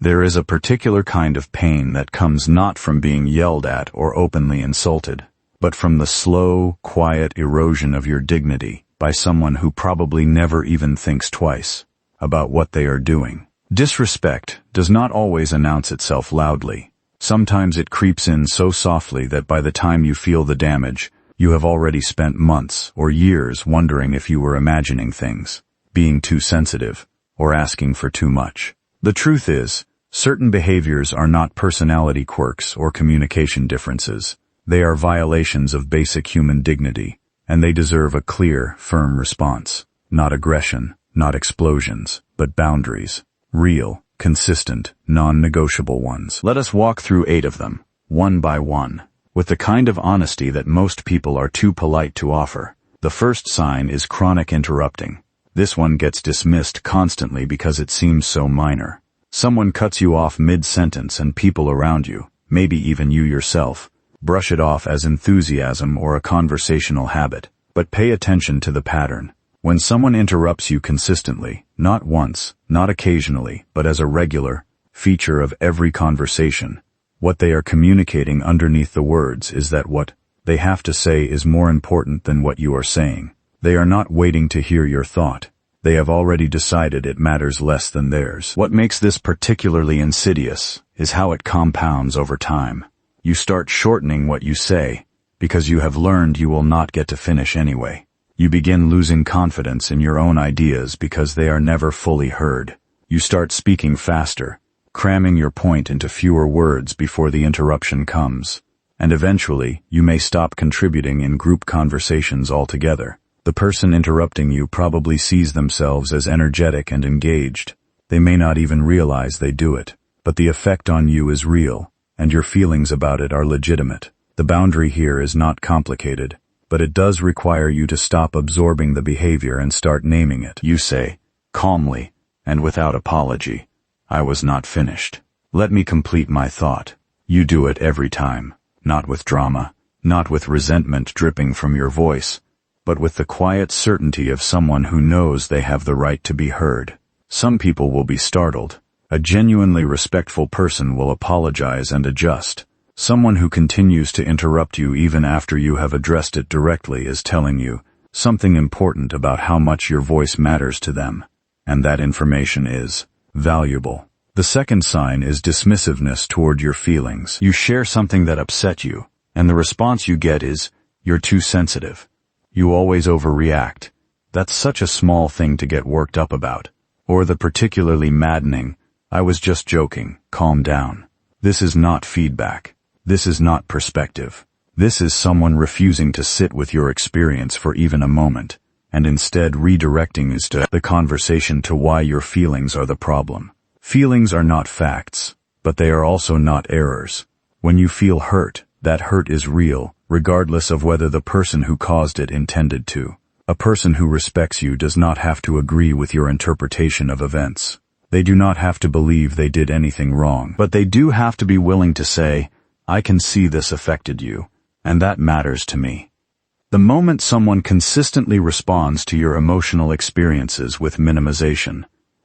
There is a particular kind of pain that comes not from being yelled at or openly insulted, but from the slow, quiet erosion of your dignity by someone who probably never even thinks twice about what they are doing. Disrespect does not always announce itself loudly. Sometimes it creeps in so softly that by the time you feel the damage, you have already spent months or years wondering if you were imagining things, being too sensitive, or asking for too much. The truth is, certain behaviors are not personality quirks or communication differences. They are violations of basic human dignity, and they deserve a clear, firm response. Not aggression, not explosions, but boundaries. Real, consistent, non-negotiable ones. Let us walk through 8 of them, one by one, with the kind of honesty that most people are too polite to offer. The first sign is chronic interrupting. This one gets dismissed constantly because it seems so minor. Someone cuts you off mid-sentence and people around you, maybe even you yourself, brush it off as enthusiasm or a conversational habit. But pay attention to the pattern. When someone interrupts you consistently, not once, not occasionally, but as a regular feature of every conversation, what they are communicating underneath the words is that what they have to say is more important than what you are saying. They are not waiting to hear your thought. They have already decided it matters less than theirs. What makes this particularly insidious is how it compounds over time. You start shortening what you say because you have learned you will not get to finish anyway. You begin losing confidence in your own ideas because they are never fully heard. You start speaking faster, cramming your point into fewer words before the interruption comes. And eventually, you may stop contributing in group conversations altogether. The person interrupting you probably sees themselves as energetic and engaged. They may not even realize they do it, but the effect on you is real, and your feelings about it are legitimate. The boundary here is not complicated, but it does require you to stop absorbing the behavior and start naming it. You say, calmly, and without apology, "I was not finished. Let me complete my thought." You do it every time, not with drama, not with resentment dripping from your voice, but with the quiet certainty of someone who knows they have the right to be heard. Some people will be startled. A genuinely respectful person will apologize and adjust. Someone who continues to interrupt you even after you have addressed it directly is telling you something important about how much your voice matters to them, and that information is valuable. The second sign is dismissiveness toward your feelings. You share something that upset you, and the response you get is, "You're too sensitive. You always overreact. That's such a small thing to get worked up about." Or the particularly maddening, "I was just joking, calm down." This is not feedback. This is not perspective. This is someone refusing to sit with your experience for even a moment, and instead redirecting the conversation to why your feelings are the problem. Feelings are not facts, but they are also not errors. When you feel hurt, that hurt is real, regardless of whether the person who caused it intended to. A person who respects you does not have to agree with your interpretation of events. They do not have to believe they did anything wrong, but they do have to be willing to say, "I can see this affected you, and that matters to me." The moment someone consistently responds to your emotional experiences with minimization,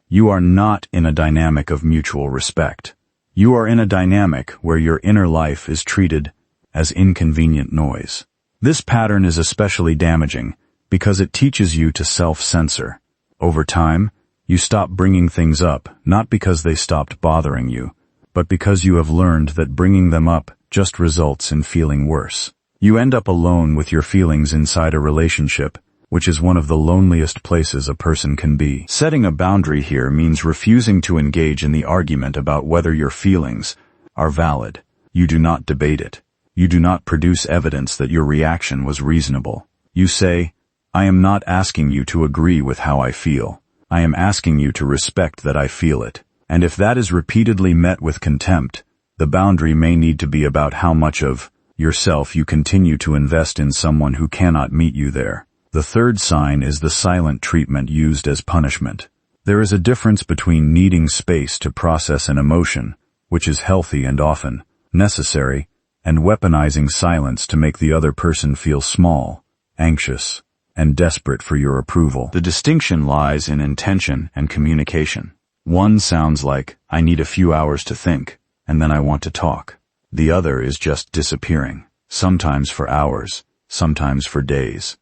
you are not in a dynamic of mutual respect. You are in a dynamic where your inner life is treated as inconvenient noise. This pattern is especially damaging because it teaches you to self-censor. Over time, you stop bringing things up, not because they stopped bothering you, but because you have learned that bringing them up just results in feeling worse. You end up alone with your feelings inside a relationship, which is one of the loneliest places a person can be. Setting a boundary here means refusing to engage in the argument about whether your feelings are valid. You do not debate it. You do not produce evidence that your reaction was reasonable. You say, "I am not asking you to agree with how I feel. I am asking you to respect that I feel it." And if that is repeatedly met with contempt, the boundary may need to be about how much of yourself you continue to invest in someone who cannot meet you there. The third sign is the silent treatment used as punishment. There is a difference between needing space to process an emotion, which is healthy and often necessary, and weaponizing silence to make the other person feel small, anxious, and desperate for your approval. The distinction lies in intention and communication. One sounds like, I need a few hours to think, and then I want to talk. The other is just disappearing, sometimes for hours, sometimes for days,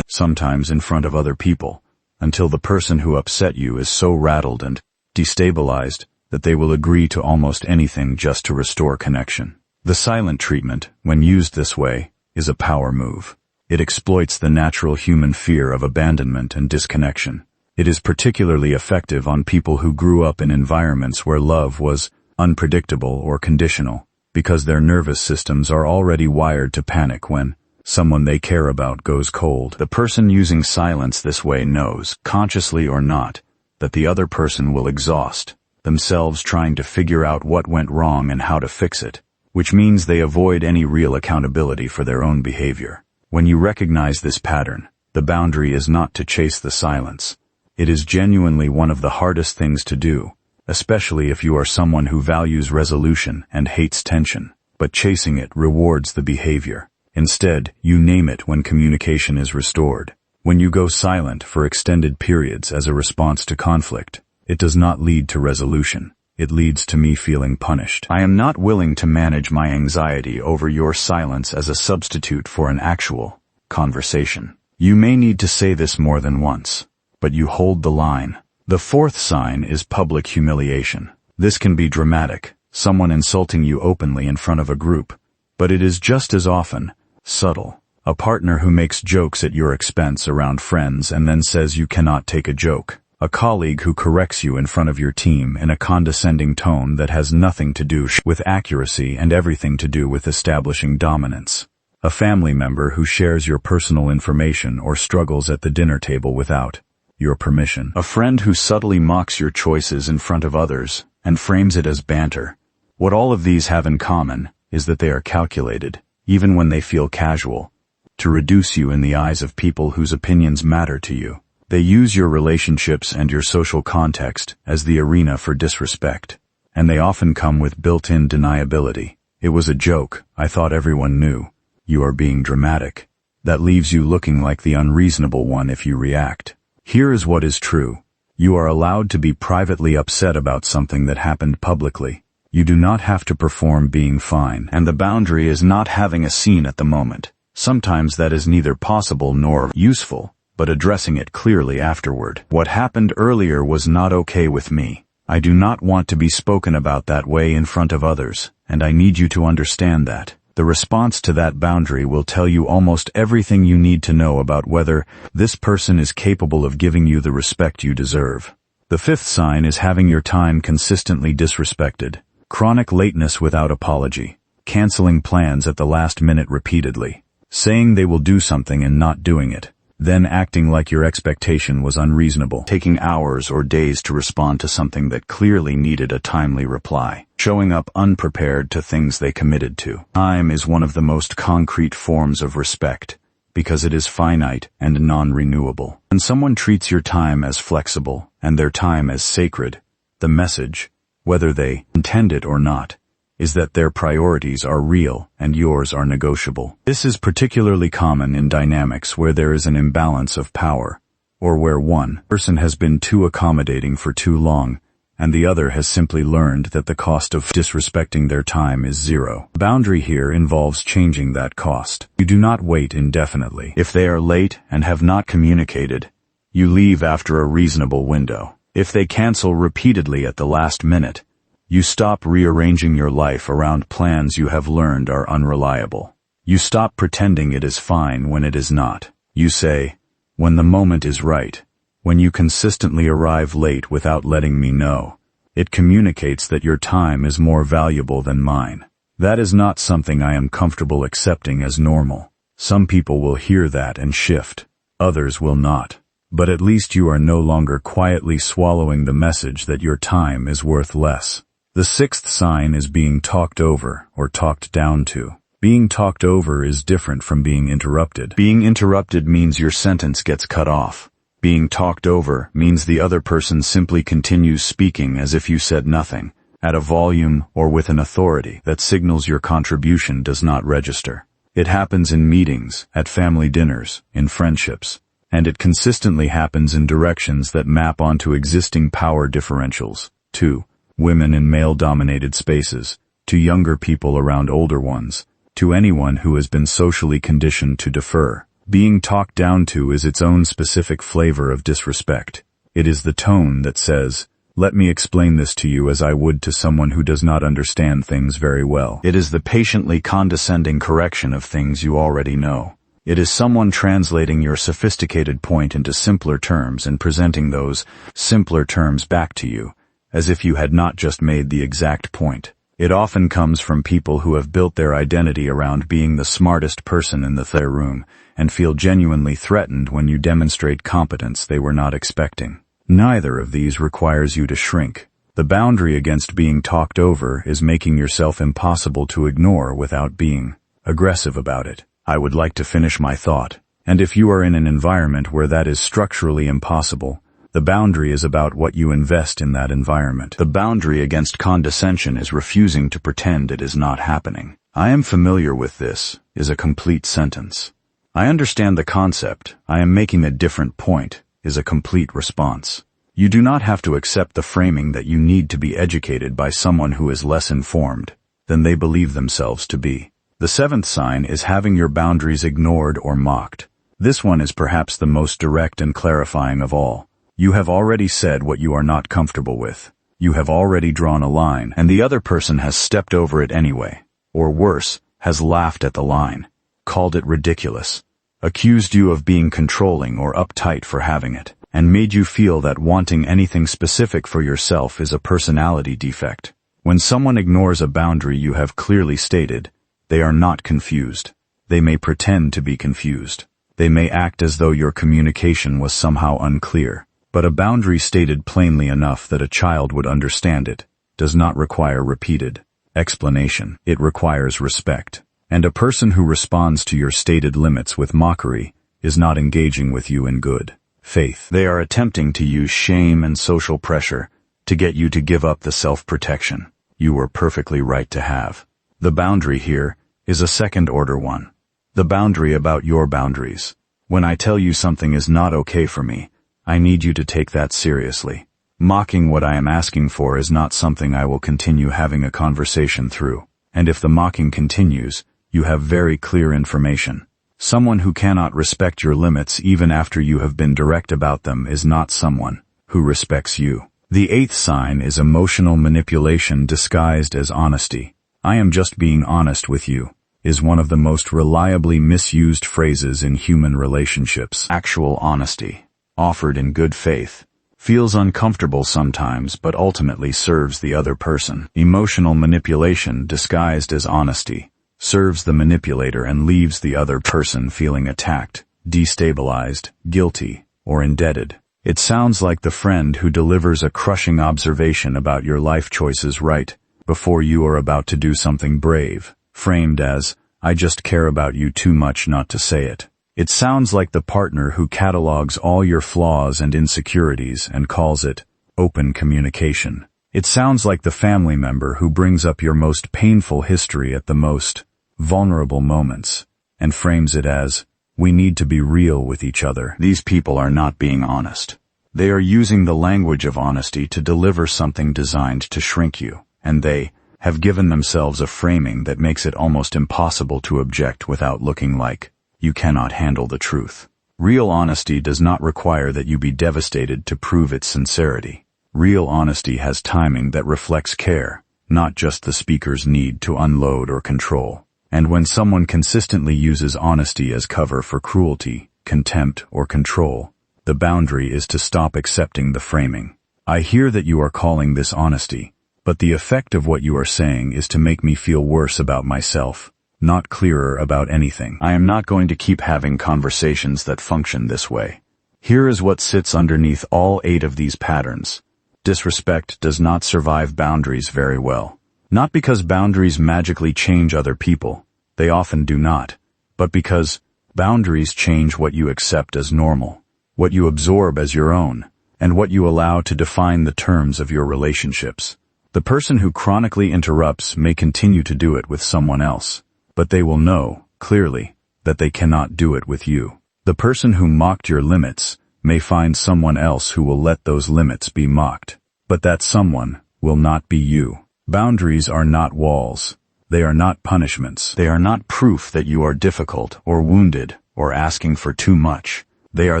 sometimes in front of other people, until the person who upset you is so rattled and destabilized that they will agree to almost anything just to restore connection. The silent treatment, when used this way, is a power move. It exploits the natural human fear of abandonment and disconnection. It is particularly effective on people who grew up in environments where love was unpredictable or conditional, because their nervous systems are already wired to panic when someone they care about goes cold. The person using silence this way knows, consciously or not, that the other person will exhaust themselves trying to figure out what went wrong and how to fix it, which means they avoid any real accountability for their own behavior. When you recognize this pattern, the boundary is not to chase the silence. It is genuinely one of the hardest things to do, especially if you are someone who values resolution and hates tension, but chasing it rewards the behavior. Instead, you name it when communication is restored. When you go silent for extended periods as a response to conflict, it does not lead to resolution. It leads to me feeling punished. I am not willing to manage my anxiety over your silence as a substitute for an actual conversation. You may need to say this more than once, but you hold the line. The fourth sign is public humiliation. This can be dramatic, someone insulting you openly in front of a group, but it is just as often subtle. A partner who makes jokes at your expense around friends and then says you cannot take a joke. A colleague who corrects you in front of your team in a condescending tone that has nothing to do with accuracy and everything to do with establishing dominance. A family member who shares your personal information or struggles at the dinner table without your permission. A friend who subtly mocks your choices in front of others and frames it as banter. What all of these have in common is that they are calculated, even when they feel casual, to reduce you in the eyes of people whose opinions matter to you. They use your relationships and your social context as the arena for disrespect, and they often come with built-in deniability. It was a joke, I thought everyone knew. You are being dramatic. That leaves you looking like the unreasonable one if you react. Here is what is true. You are allowed to be privately upset about something that happened publicly. You do not have to perform being fine, and the boundary is not having a scene at the moment. Sometimes that is neither possible nor useful, but addressing it clearly afterward. What happened earlier was not okay with me. I do not want to be spoken about that way in front of others, and I need you to understand that. The response to that boundary will tell you almost everything you need to know about whether this person is capable of giving you the respect you deserve. The fifth sign is having your time consistently disrespected. Chronic lateness without apology. Canceling plans at the last minute repeatedly. Saying they will do something and not doing it. Then acting like your expectation was unreasonable, taking hours or days to respond to something that clearly needed a timely reply, showing up unprepared to things they committed to. Time is one of the most concrete forms of respect, because it is finite and non-renewable. When someone treats your time as flexible and their time as sacred, the message, whether they intend it or not, is that their priorities are real and yours are negotiable. This is particularly common in dynamics where there is an imbalance of power, or where one person has been too accommodating for too long, and the other has simply learned that the cost of disrespecting their time is zero. The boundary here involves changing that cost. You do not wait indefinitely. If they are late and have not communicated, you leave after a reasonable window. If they cancel repeatedly at the last minute, you stop rearranging your life around plans you have learned are unreliable. You stop pretending it is fine when it is not. You say, when the moment is right. When you consistently arrive late without letting me know, it communicates that your time is more valuable than mine. That is not something I am comfortable accepting as normal. Some people will hear that and shift. Others will not. But at least you are no longer quietly swallowing the message that your time is worth less. The sixth sign is being talked over or talked down to. Being talked over is different from being interrupted. Being interrupted means your sentence gets cut off. Being talked over means the other person simply continues speaking as if you said nothing, at a volume or with an authority that signals your contribution does not register. It happens in meetings, at family dinners, in friendships, and it consistently happens in directions that map onto existing power differentials. 2. Women in male-dominated spaces, to younger people around older ones, to anyone who has been socially conditioned to defer. Being talked down to is its own specific flavor of disrespect. It is the tone that says, "Let me explain this to you as I would to someone who does not understand things very well." It is the patiently condescending correction of things you already know. It is someone translating your sophisticated point into simpler terms and presenting those simpler terms back to you, as if you had not just made the exact point. It often comes from people who have built their identity around being the smartest person in their room and feel genuinely threatened when you demonstrate competence they were not expecting. Neither of these requires you to shrink. The boundary against being talked over is making yourself impossible to ignore without being aggressive about it. I would like to finish my thought. And if you are in an environment where that is structurally impossible, the boundary is about what you invest in that environment. The boundary against condescension is refusing to pretend it is not happening. "I am familiar with this" is a complete sentence. "I understand the concept. I am making a different point" is a complete response. You do not have to accept the framing that you need to be educated by someone who is less informed than they believe themselves to be. The 7th sign is having your boundaries ignored or mocked. This one is perhaps the most direct and clarifying of all. You have already said what you are not comfortable with. You have already drawn a line, and the other person has stepped over it anyway. Or worse, has laughed at the line, called it ridiculous, accused you of being controlling or uptight for having it, and made you feel that wanting anything specific for yourself is a personality defect. When someone ignores a boundary you have clearly stated, they are not confused. They may pretend to be confused. They may act as though your communication was somehow unclear. But a boundary stated plainly enough that a child would understand it does not require repeated explanation. It requires respect. And a person who responds to your stated limits with mockery is not engaging with you in good faith. They are attempting to use shame and social pressure to get you to give up the self-protection you were perfectly right to have. The boundary here is a second-order one. The boundary about your boundaries. When I tell you something is not okay for me, I need you to take that seriously. Mocking what I am asking for is not something I will continue having a conversation through. And if the mocking continues, you have very clear information. Someone who cannot respect your limits even after you have been direct about them is not someone who respects you. The 8th sign is emotional manipulation disguised as honesty. "I am just being honest with you" is one of the most reliably misused phrases in human relationships. Actual honesty, offered in good faith, feels uncomfortable sometimes but ultimately serves the other person. Emotional manipulation disguised as honesty serves the manipulator and leaves the other person feeling attacked, destabilized, guilty, or indebted. It sounds like the friend who delivers a crushing observation about your life choices right before you are about to do something brave, framed as, "I just care about you too much not to say it." It sounds like the partner who catalogs all your flaws and insecurities and calls it open communication. It sounds like the family member who brings up your most painful history at the most vulnerable moments and frames it as, "We need to be real with each other." These people are not being honest. They are using the language of honesty to deliver something designed to shrink you, and they have given themselves a framing that makes it almost impossible to object without looking like you cannot handle the truth. Real honesty does not require that you be devastated to prove its sincerity. Real honesty has timing that reflects care, not just the speaker's need to unload or control. And when someone consistently uses honesty as cover for cruelty, contempt, or control, the boundary is to stop accepting the framing. "I hear that you are calling this honesty, but the effect of what you are saying is to make me feel worse about myself, not clearer about anything. I am not going to keep having conversations that function this way." Here is what sits underneath all 8 of these patterns. Disrespect does not survive boundaries very well. Not because boundaries magically change other people, they often do not, but because boundaries change what you accept as normal, what you absorb as your own, and what you allow to define the terms of your relationships. The person who chronically interrupts may continue to do it with someone else, but they will know, clearly, that they cannot do it with you. The person who mocked your limits may find someone else who will let those limits be mocked. But that someone will not be you. Boundaries are not walls. They are not punishments. They are not proof that you are difficult or wounded or asking for too much. They are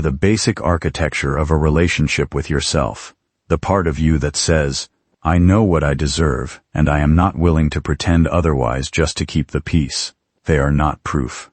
the basic architecture of a relationship with yourself. The part of you that says, I know what I deserve, and I am not willing to pretend otherwise just to keep the peace. They are not proof.